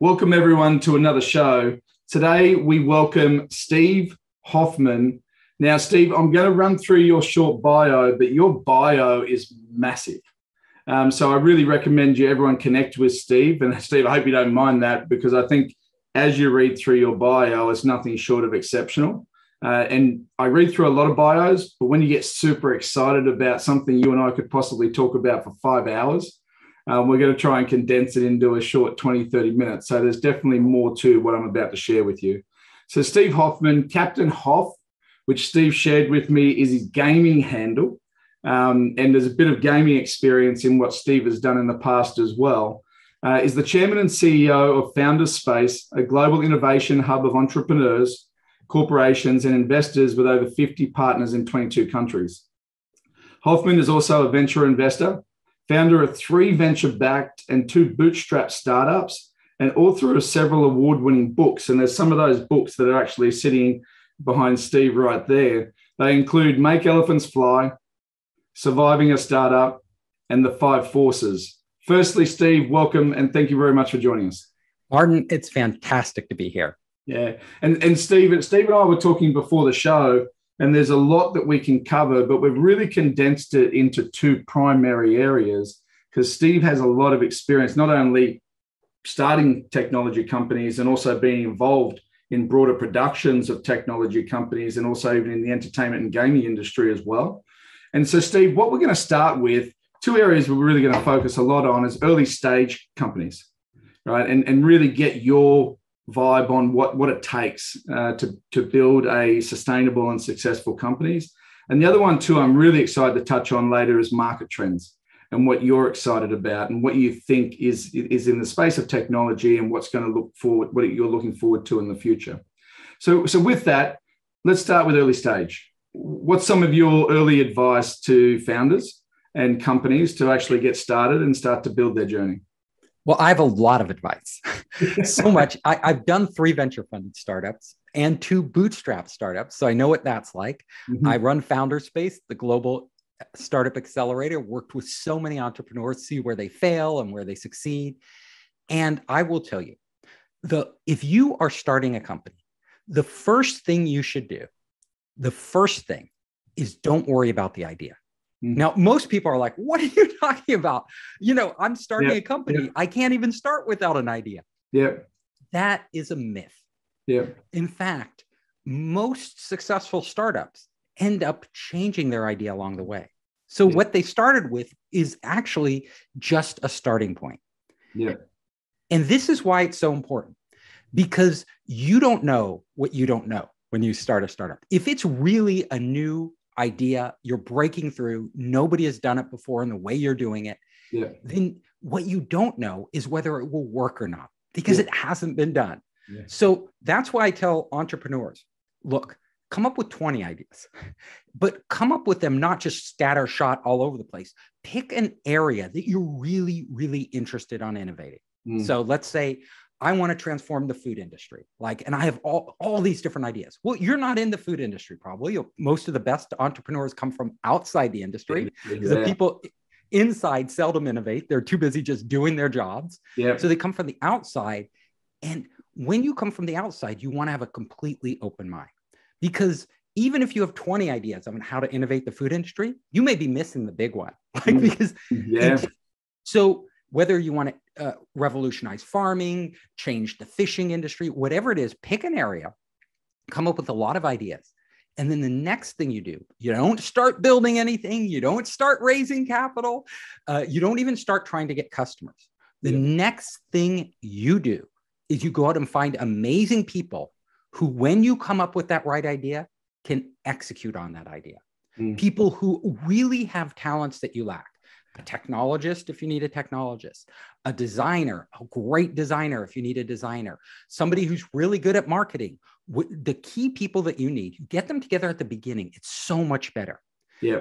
Welcome everyone to another show. Today we welcome Steve Hoffman. Now, Steve, I'm going to run through your short bio, but your bio is massive. So I really recommend everyone connect with Steve. And Steve, I hope you don't mind that, because I think as you read through your bio, it's nothing short of exceptional. And I read through a lot of bios, but when you get super excited about something you and I could possibly talk about for 5 hours, we're going to try and condense it into a short 20, 30 minutes. So there's definitely more to what I'm about to share with you. So Steve Hoffman, Captain Hoff, which Steve shared with me, is his gaming handle. And there's a bit of gaming experience in what Steve has done in the past as well. Is the chairman and CEO of Founders Space, a global innovation hub of entrepreneurs, corporations, and investors with over 50 partners in 22 countries. Hoffman is also a venture investor, founder of 3 venture-backed and 2 bootstrapped startups, and author of several award-winning books. And there's some of those books that are actually sitting behind Steve right there. They include Make Elephants Fly, Surviving a Startup, and The 5 Forces. Firstly, Steve, welcome, and thank you very much for joining us. Martin, it's fantastic to be here. Yeah, and Steve and I were talking before the show, and there's a lot that we can cover, but we've really condensed it into 2 primary areas, because Steve has a lot of experience, not only starting technology companies and also being involved in broader productions of technology companies, and also even in the entertainment and gaming industry as well. And so, Steve, what we're going to start with, 2 areas we're really going to focus a lot on is early stage companies, right? And really get your vibe on what it takes to build a sustainable and successful companies. And the other one too, I'm really excited to touch on later, is market trends and what you're excited about and what you think is in the space of technology and what's going to look forward, what you're looking forward to in the future. So with that, let's start with early stage. What's some of your early advice to founders and companies to actually get started and start to build their journey? Well, I have a lot of advice. So much. I've done 3 venture funded startups and 2 bootstrap startups. So I know what that's like. Mm-hmm. I run Founders Space, the global startup accelerator, worked with so many entrepreneurs, see where they fail and where they succeed. And I will tell you, if you are starting a company, the first thing you should do, the first thing is don't worry about the idea. Now, most people are like, what are you talking about? I'm starting a company. I can't even start without an idea. Yeah. That is a myth. Yeah. In fact, most successful startups end up changing their idea along the way. So what they started with is actually just a starting point. Yeah. And this is why it's so important, because you don't know what you don't know when you start a startup. If it's really a new idea, you're breaking through, nobody has done it before in the way you're doing it, then what you don't know is whether it will work or not, because it hasn't been done. So that's why I tell entrepreneurs, look, come up with 20 ideas, but come up with them not just scattershot all over the place. Pick an area that you're really, really interested on innovating. So let's say I want to transform the food industry, and I have all these different ideas. Well, you're not in the food industry, probably. Most of the best entrepreneurs come from outside the industry, because the people inside seldom innovate. They're too busy just doing their jobs. So they come from the outside. And when you come from the outside, you want to have a completely open mind, because even if you have 20 ideas on how to innovate the food industry, you may be missing the big one. So whether you want to revolutionize farming, change the fishing industry, whatever it is, pick an area, come up with a lot of ideas. And then the next thing you do, you don't start building anything. You don't start raising capital. You don't even start trying to get customers. The next thing you do is you go out and find amazing people who, when you come up with that right idea, can execute on that idea. People who really have talents that you lack. A technologist, if you need a technologist, a designer, a great designer, if you need a designer, somebody who's really good at marketing. The key people that you need, you get them together at the beginning. It's so much better.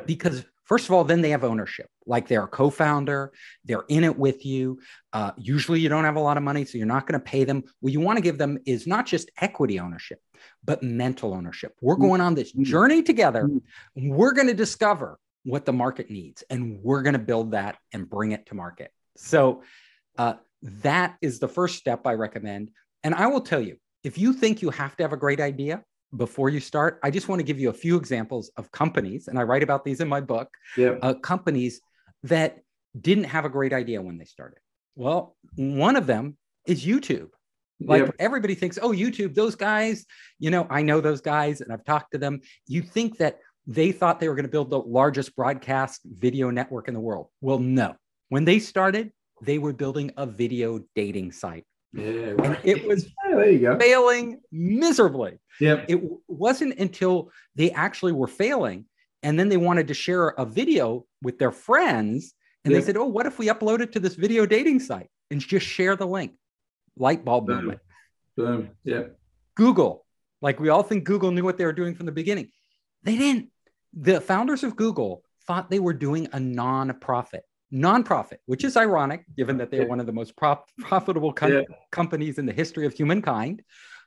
Because first of all, then they have ownership, like they're a co-founder, they're in it with you. Usually you don't have a lot of money, so you're not going to pay them. What you want to give them is not just equity ownership, but mental ownership. We're going on this journey together. We're going to discover what the market needs, and we're going to build that and bring it to market. So That is the first step I recommend. And I will tell you, if you think you have to have a great idea before you start, I just want to give you a few examples of companies, and I write about these in my book, companies that didn't have a great idea when they started. Well, one of them is YouTube. Like everybody thinks, oh, YouTube, those guys, I know those guys and I've talked to them. You think that they thought they were going to build the largest broadcast video network in the world. Well, no. When they started, they were building a video dating site. Yeah, right. And it was there you go. Failing miserably. Yeah. It wasn't until they actually were failing and then they wanted to share a video with their friends and they said, oh, what if we upload it to this video dating site and just share the link? Light bulb moment. Boom. Yeah. Google, like we all think Google knew what they were doing from the beginning. They didn't. The founders of Google thought they were doing a nonprofit, which is ironic given that they're one of the most profitable companies in the history of humankind.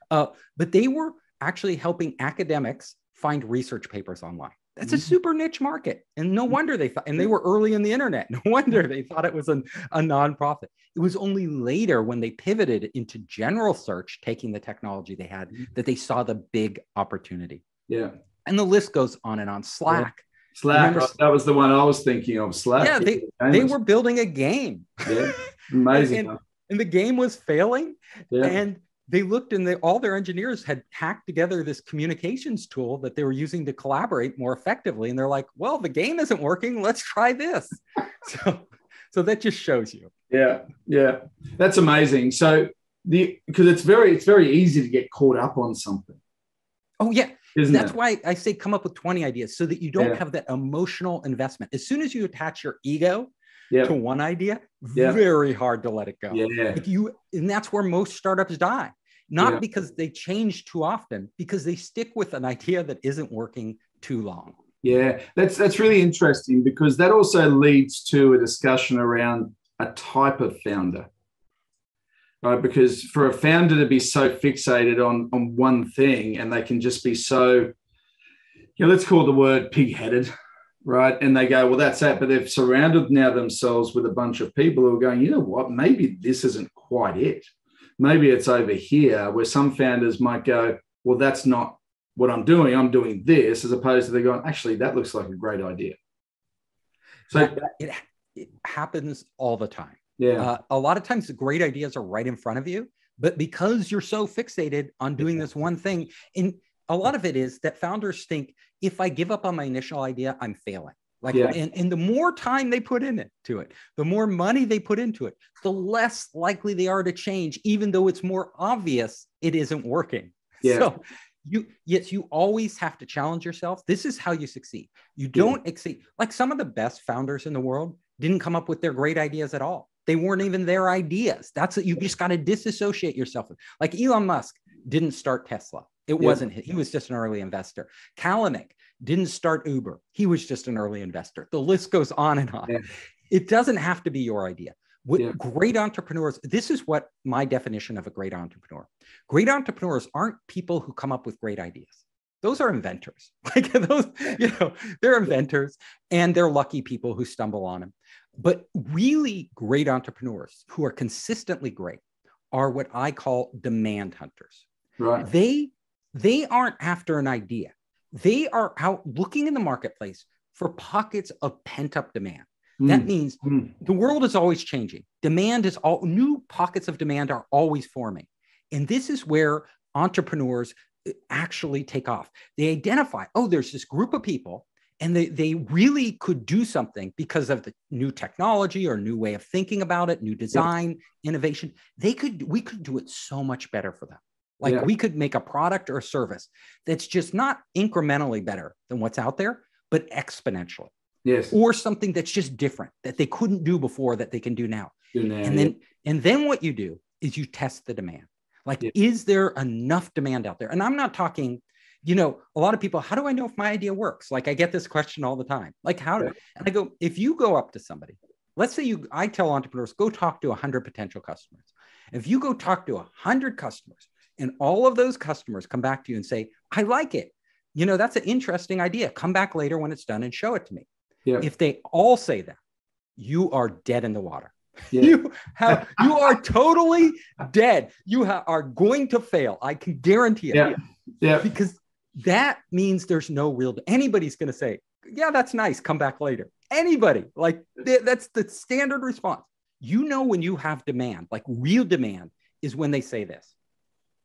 But they were actually helping academics find research papers online. That's a super niche market. And no wonder they thought, and they were early in the internet. No wonder they thought it was a nonprofit. It was only later when they pivoted into general search, taking the technology they had, that they saw the big opportunity. Yeah. And the list goes on and on. Slack. Yeah. Slack, that was the one I was thinking of. Slack. Yeah, they were building a game. Yeah, amazing. and the game was failing. Yeah. And they looked and all their engineers had hacked together this communications tool that they were using to collaborate more effectively. And they're like, well, the game isn't working. Let's try this. So that just shows you. Yeah. Yeah. That's amazing. So because it's very easy to get caught up on something. Oh, yeah. That's why I say come up with 20 ideas so that you don't have that emotional investment. As soon as you attach your ego to one idea, very hard to let it go. And that's where most startups die. Not because they change too often, because they stick with an idea that isn't working too long. Yeah, that's really interesting because that also leads to a discussion around a type of founder. Right? Because for a founder to be so fixated on one thing and they can just be so, let's call the word pig-headed, right? And they go, well, that's that. But they've surrounded now themselves with a bunch of people who are going, you know what, maybe this isn't quite it. Maybe it's over here, where some founders might go, well, that's not what I'm doing. I'm doing this, as opposed to they're going, actually, that looks like a great idea. So it happens all the time. Yeah. A lot of times the great ideas are right in front of you, but because you're so fixated on doing this one thing, and a lot of it is that founders think, if I give up on my initial idea, I'm failing. And the more time they put into it, the more money they put into it, the less likely they are to change, even though it's more obvious it isn't working. Yeah. So you always have to challenge yourself. This is how you succeed. You don't exceed. Like some of the best founders in the world didn't come up with their great ideas at all. They weren't even their ideas. That's what you just got to disassociate yourself with. Like Elon Musk didn't start Tesla. It wasn't he was just an early investor. Kalanick didn't start Uber. He was just an early investor. The list goes on and on. Yeah. It doesn't have to be your idea. Great entrepreneurs, this is what my definition of a great entrepreneur. Great entrepreneurs aren't people who come up with great ideas. Those are inventors. Like those, they're inventors and they're lucky people who stumble on them. But really great entrepreneurs who are consistently great are what I call demand hunters. Right. They aren't after an idea. They are out looking in the marketplace for pockets of pent-up demand. That means the world is always changing. New pockets of demand are always forming. And this is where entrepreneurs actually take off. They identify, there's this group of people and they really could do something because of the new technology or new way of thinking about it, new design, innovation. We could do it so much better for them. We could make a product or a service that's just not incrementally better than what's out there, but exponentially. Yes. Or something that's just different that they couldn't do before that they can do now. And then what you do is you test the demand. Is there enough demand out there? And I'm not talking, a lot of people, how do I know if my idea works? I get this question all the time. And I go, if you go up to somebody, let's say I tell entrepreneurs, go talk to 100 potential customers. If you go talk to 100 customers and all of those customers come back to you and say, I like it. That's an interesting idea. Come back later when it's done and show it to me. Yeah. If they all say that, you are dead in the water. Yeah. You are totally dead. You are going to fail. I can guarantee it. Yeah. Yeah. Because that means there's no real, anybody's going to say, yeah, that's nice. Come back later. Anybody, like that's the standard response. You know, when you have demand, like real demand, is when they say this.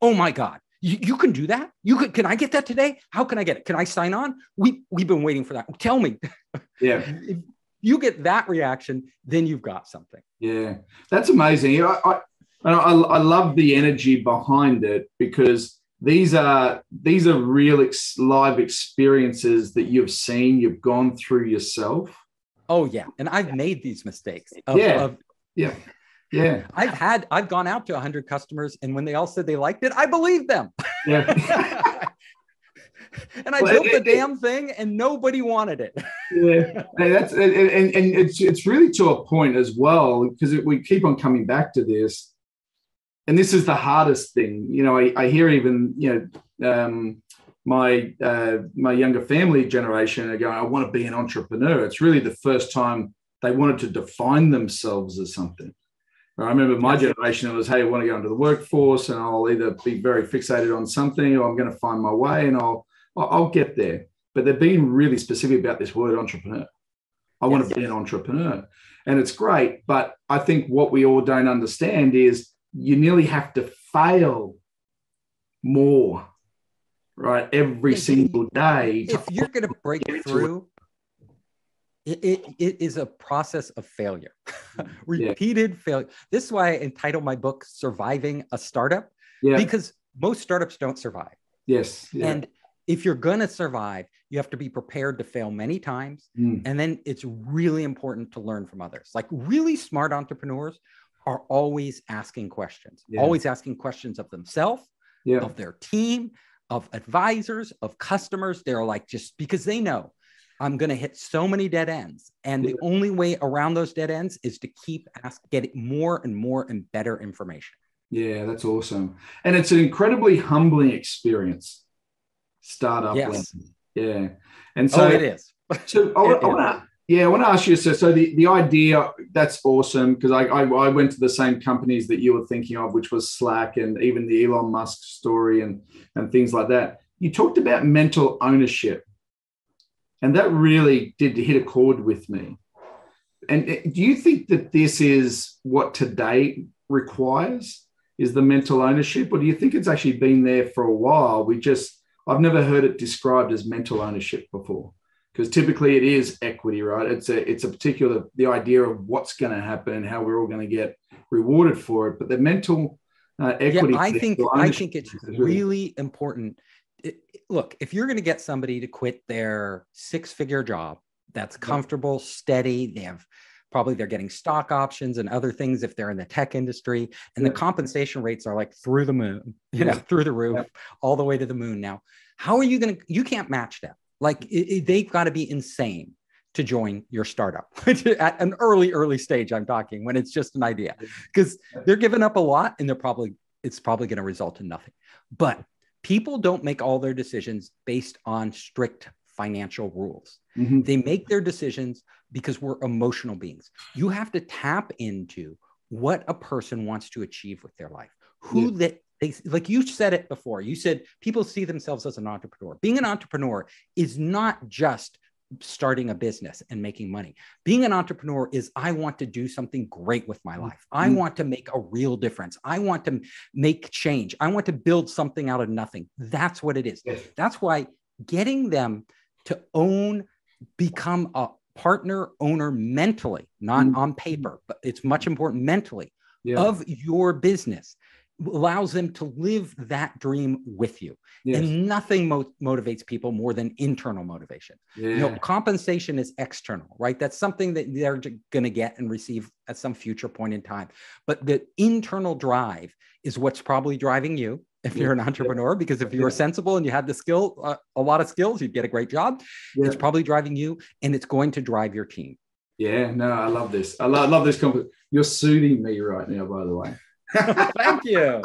Oh my God, you can do that? Can I get that today? How can I get it? Can I sign on? We've been waiting for that. Tell me. Yeah. If you get that reaction, then you've got something. Yeah, that's amazing. I love the energy behind it, because these are real live experiences that you've seen, you've gone through yourself. Oh yeah, and I've made these mistakes. Yeah. I've gone out to 100 customers, and when they all said they liked it, I believed them. Yeah. And I built the damn thing, and nobody wanted it. Yeah, and it's really to a point as well, because we keep on coming back to this, and this is the hardest thing. You know, I hear even my younger family generation are going, I want to be an entrepreneur. It's really the first time they wanted to define themselves as something. I remember my generation, it was, hey, I want to go into the workforce, and I'll either be very fixated on something, or I'm going to find my way, and I'll get there. But they're being really specific about this word entrepreneur. I want to be an entrepreneur. And it's great. But I think what we all don't understand is you nearly have to fail more, right? Every single day. If you're going to break through, it is a process of failure, repeated failure. This is why I entitled my book Surviving a Startup, because most startups don't survive. Yes. Yeah. And if you're going to survive, you have to be prepared to fail many times. And then it's really important to learn from others. Like really smart entrepreneurs are always asking questions, always asking questions of themselves, of their team, of advisors, of customers. They're like, just because they know I'm going to hit so many dead ends. And the only way around those dead ends is to keep getting more and more and better information. Yeah, that's awesome. And it's an incredibly humbling experience. Startup. Yes. Yeah. And so it is. So I want to ask you, so the idea, that's awesome, because I went to the same companies that you were thinking of, which was Slack and even the Elon Musk story and things like that. You talked about mental ownership, and that really did hit a chord with me. And do you think that this is what today requires, is the mental ownership, or do you think it's actually been there for a while? I've never heard it described as mental ownership before, because typically it is equity, right? It's a particular, the idea of what's going to happen and how we're all going to get rewarded for it. But the mental equity. I think it's really important. Look, if you're going to get somebody to quit their 6-figure job that's comfortable, steady, they're getting stock options and other things if they're in the tech industry, and the compensation rates are like through the moon, through the roof, all the way to the moon. Now, how are you you can't match that. Like they've got to be insane to join your startup at an early stage. I'm talking when it's just an idea, because they're giving up a lot, and it's probably going to result in nothing. But people don't make all their decisions based on strict financial rules. They make their decisions because we're emotional beings. You have to tap into what a person wants to achieve with their life. Like you said it before, you said people see themselves as an entrepreneur. Being an entrepreneur is not just starting a business and making money. Being an entrepreneur is, I want to do something great with my life. I want to make a real difference. I want to make change. I want to build something out of nothing. That's what it is. That's why getting them to become a partner owner mentally, not on paper, but it's much important mentally, of your business, allows them to live that dream with you. And nothing motivates people more than internal motivation. Compensation is external, right? That's something that they're going to get and receive at some future point in time. But the internal drive is what's probably driving you if you're an entrepreneur, because if you're sensible and you have the skill, a lot of skills, you'd get a great job. It's probably driving you, and it's going to drive your team. Yeah, no, I love this. I love this. You're soothing me right now, by the way. Thank you.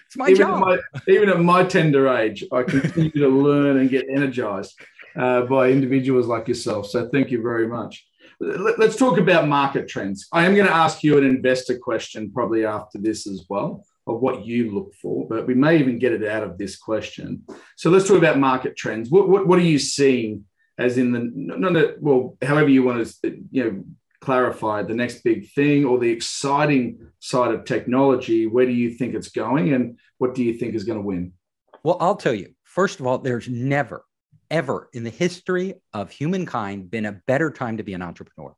It's my job. Even at my tender age, I continue to learn and get energized by individuals like yourself. So thank you very much. let's talk about market trends. I am going to ask you an investor question probably after this as well, of what you look for, but we may even get it out of this question. So let's talk about market trends. What are you seeing as in however you want to clarify the next big thing or the exciting side of technology? Where do you think it's going, and what do you think is going to win? Well, I'll tell you, first of all, there's never, ever in the history of humankind been a better time to be an entrepreneur.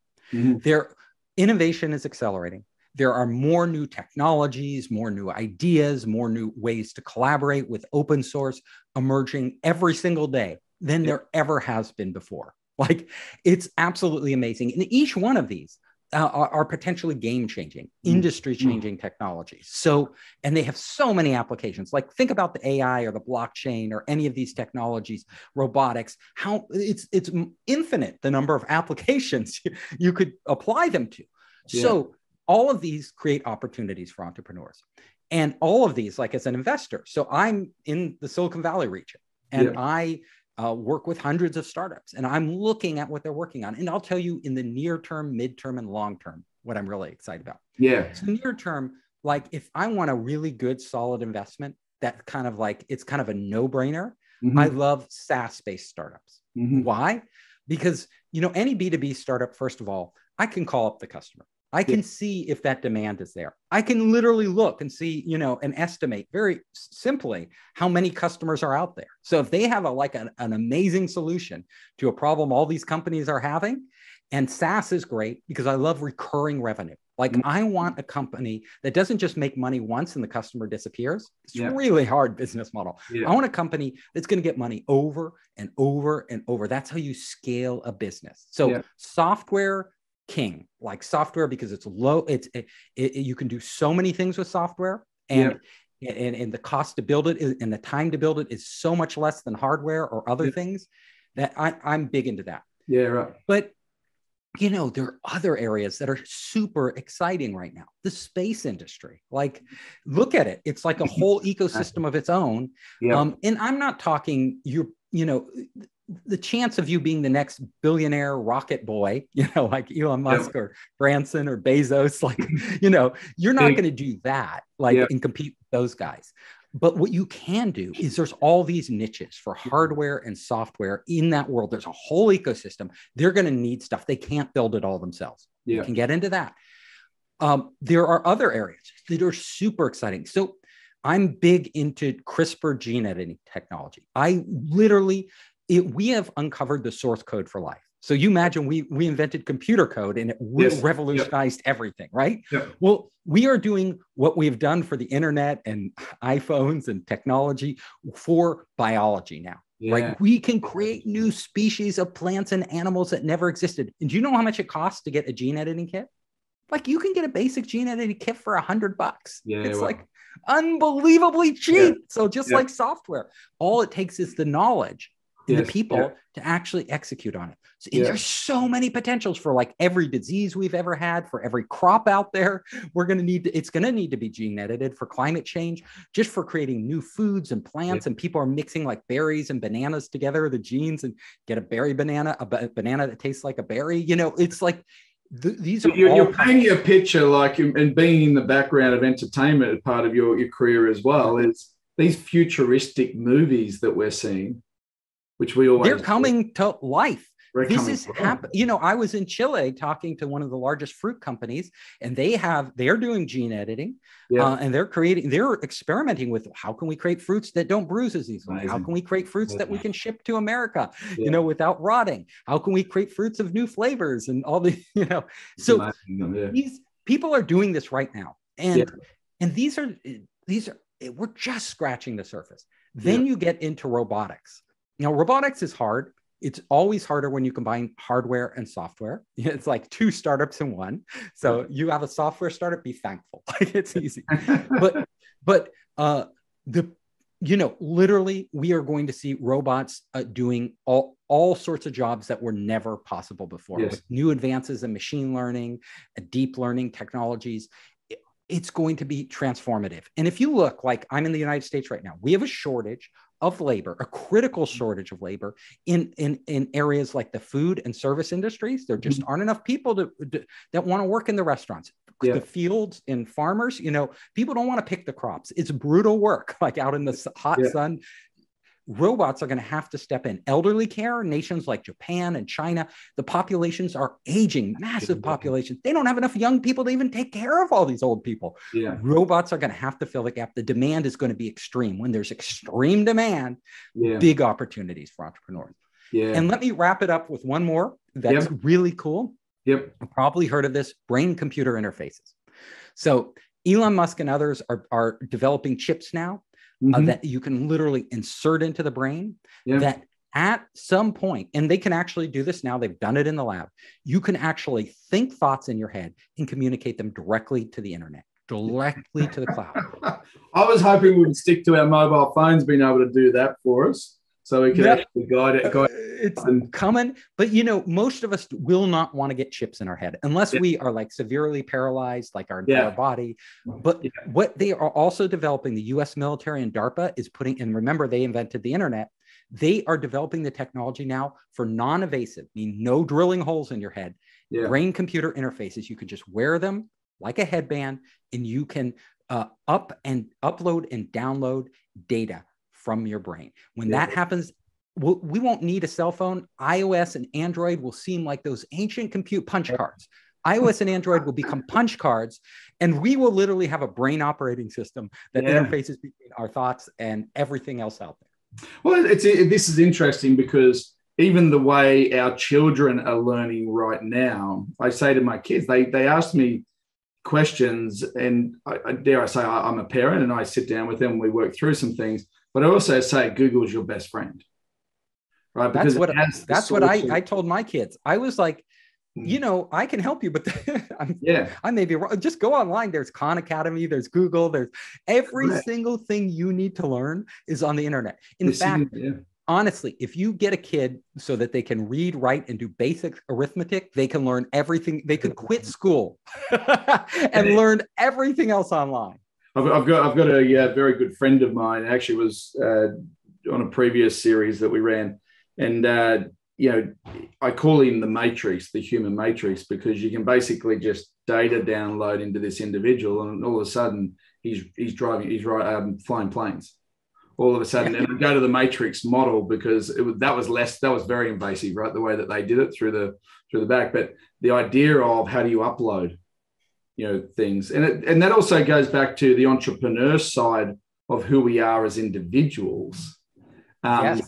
Innovation is accelerating. There are more new technologies, more new ideas, more new ways to collaborate with open source emerging every single day than there ever has been before. Like, it's absolutely amazing. And each one of these are potentially game-changing, industry-changing technologies. So, and they have so many applications. Like, think about the AI or the blockchain or any of these technologies, robotics, how it's infinite, the number of applications you could apply them to. So all of these create opportunities for entrepreneurs. And all of these, like as an investor, so I'm in the Silicon Valley region, and I work with hundreds of startups, and I'm looking at what they're working on. And I'll tell you in the near term, midterm, and long term, what I'm really excited about. So near term, like if I want a really good, solid investment, that kind of like, it's kind of a no-brainer. I love SaaS-based startups. Why? Because, any B2B startup, first of all, I can call up the customer. I can see if that demand is there. I can literally look and see, and estimate very simply how many customers are out there. So if they have an amazing solution to a problem all these companies are having, and SaaS is great because I love recurring revenue. Like I want a company that doesn't just make money once and the customer disappears. It's a really hard business model. I want a company that's going to get money over and over and over. That's how you scale a business. So software, king, like software, because it's low, you can do so many things with software, and the cost to build it and the time to build it is so much less than hardware or other things, that I'm big into that. But there are other areas that are super exciting right now. The space industry, like look at it, it's like a whole ecosystem of its own. And I'm not talking the chance of you being the next billionaire rocket boy, like Elon Musk or Branson or Bezos, like, you're not going to do that, like, and compete with those guys. But what you can do is there's all these niches for hardware and software in that world. There's a whole ecosystem. They're going to need stuff. They can't build it all themselves. You can get into that. There are other areas that are super exciting. So I'm big into CRISPR gene editing technology. We have uncovered the source code for life. So you imagine we invented computer code, and it revolutionized everything, right? Well, we are doing what we've done for the internet and iPhones and technology for biology now, right? We can create new species of plants and animals that never existed. And do you know how much it costs to get a gene editing kit? Like you can get a basic gene editing kit for $100. It's like unbelievably cheap. So just like software, all it takes is the knowledge and the people to actually execute on it. So there's so many potentials for like every disease we've ever had, for every crop out there. It's going to need to be gene edited for climate change, just for creating new foods and plants. And people are mixing like berries and bananas together, the genes, and get a berry banana, a banana that tastes like a berry. It's like, these are you're painting a picture, like, and being in the background of entertainment as part of your career as well, is these futuristic movies that we're seing, which they're coming to life. This is happening. I was in Chile talking to one of the largest fruit companies, and they're doing gene editing, and they're experimenting with how can we create fruits that don't bruise as easily? How can we create fruits that we can ship to America, without rotting? How can we create fruits of new flavors and all the, So these people are doing this right now, and these are we're just scratching the surface. Then you get into robotics. Robotics is hard. It's always harder when you combine hardware and software. It's like two startups in one. So you have a software startup, be thankful. Like it's easy. But literally we are going to see robots doing all sorts of jobs that were never possible before, with new advances in machine learning, deep learning technologies. It's going to be transformative. And if you look, like I'm in the United States right now, we have a shortage of labor, a critical shortage of labor in areas like the food and service industries. There just aren't enough people that want to work in the restaurants. The fields and farmers, people don't want to pick the crops. It's brutal work, like out in the hot sun. Robots are going to have to step in. Elderly care, nations like Japan and China, the populations are aging, massive populations. They don't have enough young people to even take care of all these old people. Robots are going to have to fill the gap. The demand is going to be extreme. When there's extreme demand, big opportunities for entrepreneurs. And let me wrap it up with one more that's really cool. You've probably heard of this, brain-computer interfaces. So Elon Musk and others are developing chips now that you can literally insert into the brain that at some point, and they can actually do this now, they've done it in the lab, you can actually think thoughts in your head and communicate them directly to the internet, directly to the cloud. I was hoping we would stick to our mobile phones being able to do that for us. So we can actually guide it. It's coming, but most of us will not want to get chips in our head unless we are like severely paralyzed, like our entire body. But what they are also developing, the US military and DARPA is putting, and remember, they invented the internet. They are developing the technology now for non-invasive, meaning no drilling holes in your head, brain-computer interfaces. You can just wear them like a headband, and you can upload and download data from your brain. When that happens, we won't need a cell phone. iOS and Android will seem like those ancient compute punch cards. iOS and Android will become punch cards, and we will literally have a brain operating system that interfaces between our thoughts and everything else out there. Well, this is interesting because even the way our children are learning right now, I say to my kids, they ask me questions, and I dare I say I'm a parent, and I sit down with them and we work through some things. But I also say Google is your best friend, right? Because that's what I told my kids. I was like, I can help you, but I may be wrong. Just go online. There's Khan Academy, there's Google, there's every single thing you need to learn is on the internet. In fact, honestly, if you get a kid so that they can read, write, and do basic arithmetic, they can learn everything. They could quit school and learn everything else online. I've got a very good friend of mine, actually was on a previous series that we ran. And, I call him the matrix, the human matrix, because you can basically just data download into this individual. And all of a sudden he's flying planes all of a sudden. And I go to the matrix model because that was very invasive, right? The way that they did it through the back. But the idea of how do you upload things. And that also goes back to the entrepreneur side of who we are as individuals. And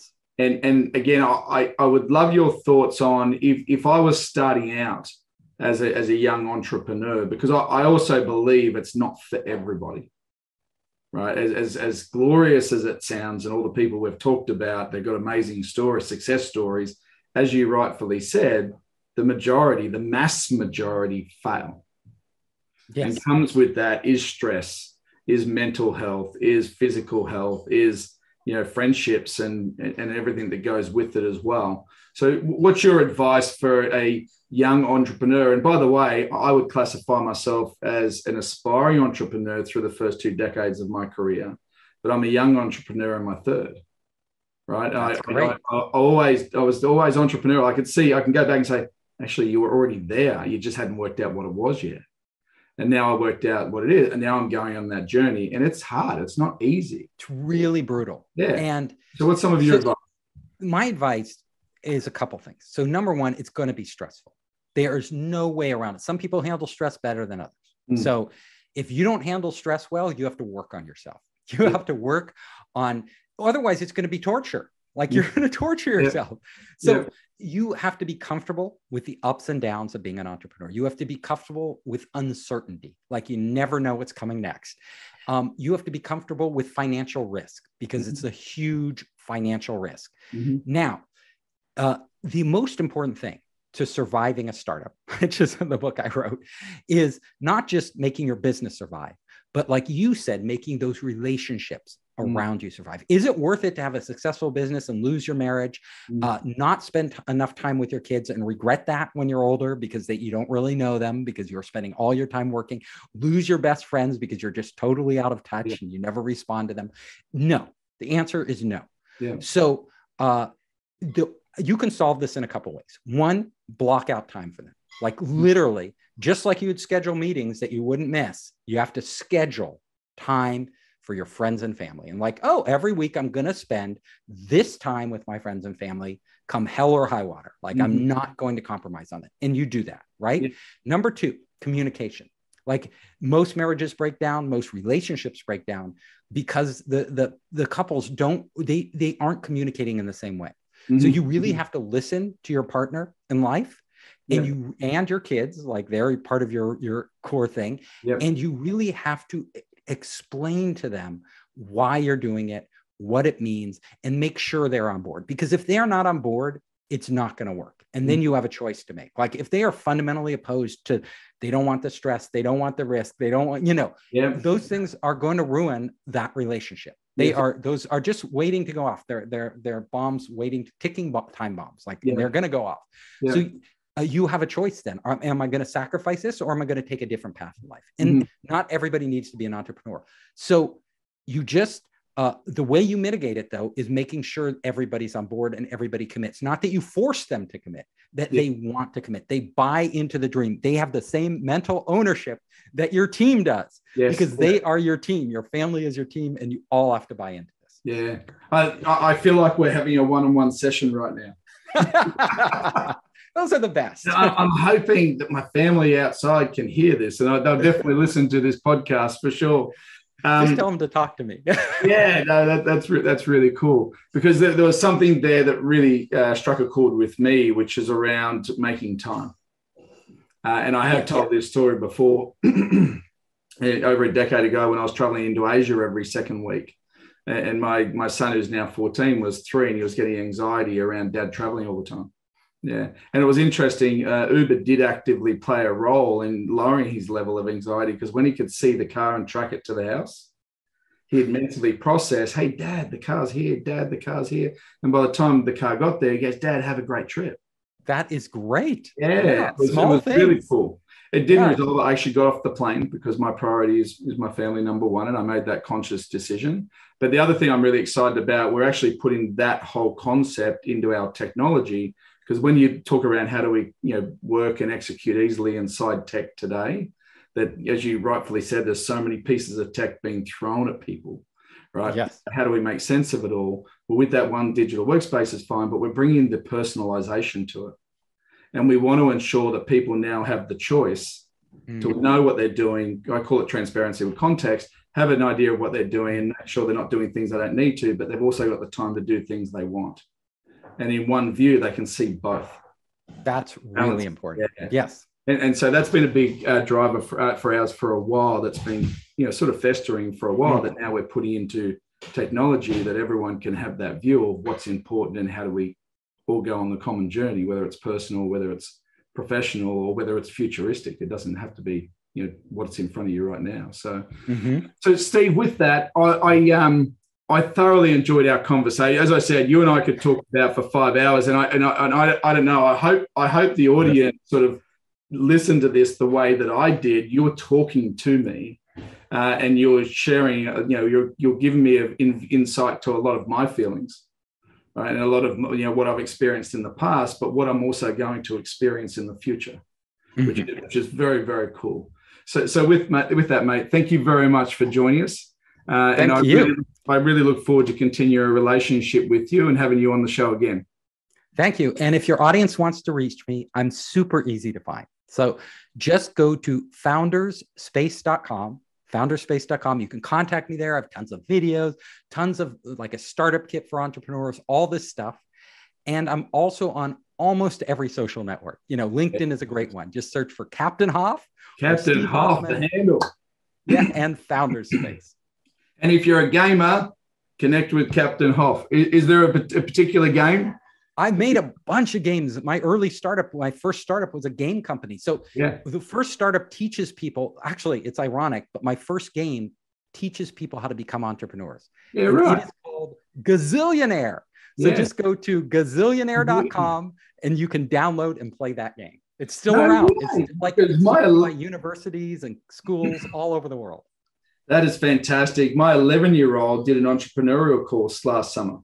again, I would love your thoughts on if I was starting out as a young entrepreneur, because I also believe it's not for everybody, right? As glorious as it sounds, and all the people we've talked about, they've got amazing stories, success stories. As you rightfully said, the mass majority fail. And comes with that is stress, is mental health, is physical health, is friendships and everything that goes with it as well. So what's your advice for a young entrepreneur? And by the way, I would classify myself as an aspiring entrepreneur through the first 2 decades of my career, but I'm a young entrepreneur in my third. Right? I was always entrepreneurial. I can go back and say, actually, you were already there. You just hadn't worked out what it was yet. And now I worked out what it is. And now I'm going on that journey. And it's hard. It's not easy. It's really brutal. Yeah. And so what's some of your advice? My advice is a couple things. So number one, it's going to be stressful. There's no way around it. Some people handle stress better than others. So if you don't handle stress well, you have to work on yourself. You have to work on, otherwise it's going to be torture. Like you're going to torture yourself. So you have to be comfortable with the ups and downs of being an entrepreneur. You have to be comfortable with uncertainty. Like you never know what's coming next. You have to be comfortable with financial risk because it's a huge financial risk. Now, the most important thing to surviving a startup, which is in the book I wrote, is not just making your business survive, but like you said, making those relationships around you survive. Is it worth it to have a successful business and lose your marriage, not spend enough time with your kids and regret that when you're older because you don't really know them because you're spending all your time working, lose your best friends because you're just totally out of touch and you never respond to them? No, the answer is no. Yeah. So you can solve this in a couple ways. One, block out time for them. Like literally, just like you would schedule meetings that you wouldn't miss, you have to schedule time for your friends and family. And like, oh, every week I'm going to spend this time with my friends and family, come hell or high water. Like I'm not going to compromise on it. And you do that, right? Yeah. Number two, communication. Like most marriages break down, most relationships break down because the couples they aren't communicating in the same way. So you really have to listen to your partner in life, and you and your kids, like they're part of your core thing. Yep. And you really have to explain to them why you're doing it, what it means, and make sure they're on board. Because if they're not on board, it's not going to work. And then you have a choice to make. Like if they are fundamentally opposed to, they don't want the stress, they don't want the risk, they don't want, those things are going to ruin that relationship. Those are just waiting to go off. They're bombs waiting, ticking time bombs. Like they're going to go off. Yeah. So you have a choice then. Am I going to sacrifice this, or am I going to take a different path in life? And not everybody needs to be an entrepreneur. So you just, the way you mitigate it though, is making sure everybody's on board and everybody commits. Not that you force them to commit, that they want to commit. They buy into the dream. They have the same mental ownership that your team does, because they are your team. Your family is your team, and you all have to buy into this. Yeah. I feel like we're having a one-on-one session right now. Those are the best. I'm hoping that my family outside can hear this, and they'll definitely listen to this podcast for sure. Just tell them to talk to me. Yeah, no, that's really cool, because there was something there that really struck a chord with me, which is around making time. And I have told this story before, over a decade ago when I was traveling into Asia every second week. And my son, who's now 14, was 3, and he was getting anxiety around dad traveling all the time. Yeah. And it was interesting. Uber did actively play a role in lowering his level of anxiety, because when he could see the car and track it to the house, he'd mentally process, hey, Dad, the car's here. Dad, the car's here. And by the time the car got there, he goes, Dad, have a great trip. That is great. Yeah. It was really cool. It didn't result. I actually got off the plane because my priority is my family, number one, and I made that conscious decision. But the other thing I'm really excited about, we're actually putting that whole concept into our technology. Because when you talk around how do we, work and execute easily inside tech today, that, as you rightfully said, there's so many pieces of tech being thrown at people, right? Yes. How do we make sense of it all? Well, with that one digital workspace is fine, but we're bringing the personalization to it. And we want to ensure that people now have the choice to know what they're doing. I call it transparency with context, have an idea of what they're doing, and make sure they're not doing things they don't need to, but they've also got the time to do things they want. And in one view, they can see both. That's really important. Yeah. Yes. And so that's been a big driver for ours for a while. That's been, sort of festering for a while, that now we're putting into technology that everyone can have that view of what's important and how do we all go on the common journey, whether it's personal, whether it's professional, or whether it's futuristic. It doesn't have to be, what's in front of you right now. So, so Steve, with that, I thoroughly enjoyed our conversation. As I said, you and I could talk about for 5 hours, and I don't know. I hope the audience sort of listened to this the way that I did. You're talking to me, and you're sharing. You're giving me an insight to a lot of my feelings, right, and a lot of what I've experienced in the past, but what I'm also going to experience in the future, which is very, very cool. So with that, mate, thank you very much for joining us. Thank you. I really look forward to continue a relationship with you and having you on the show again. Thank you. And if your audience wants to reach me, I'm super easy to find. So just go to founderspace.com, founderspace.com. You can contact me there. I have tons of videos, tons of like a startup kit for entrepreneurs, all this stuff. And I'm also on almost every social network. LinkedIn is a great one. Just search for Captain Hoff. Captain Hoff, the handle. Yeah, and Founders Space. And if you're a gamer, connect with Captain Hoff. Is there a particular game? I made a bunch of games. My first startup was a game company. So the first startup teaches people, actually, it's ironic, but my first game teaches people how to become entrepreneurs. Yeah, right. It is called Gazillionaire. So just go to gazillionaire.com and you can download and play that game. It's still around. It's like my universities and schools all over the world. That is fantastic. My 11-year-old did an entrepreneurial course last summer.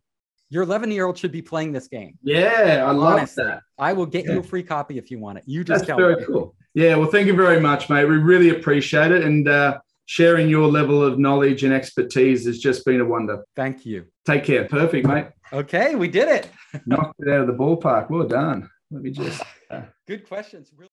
Your 11-year-old should be playing this game. Yeah, I love Honestly, that. I will get you a free copy if you want it. You just That's tell very me. cool. Yeah, well, thank you very much, mate. We really appreciate it. And sharing your level of knowledge and expertise has just been a wonder. Thank you. Take care. Perfect, mate. Okay, we did it. Knocked it out of the ballpark. Well done. Let me just... Good questions.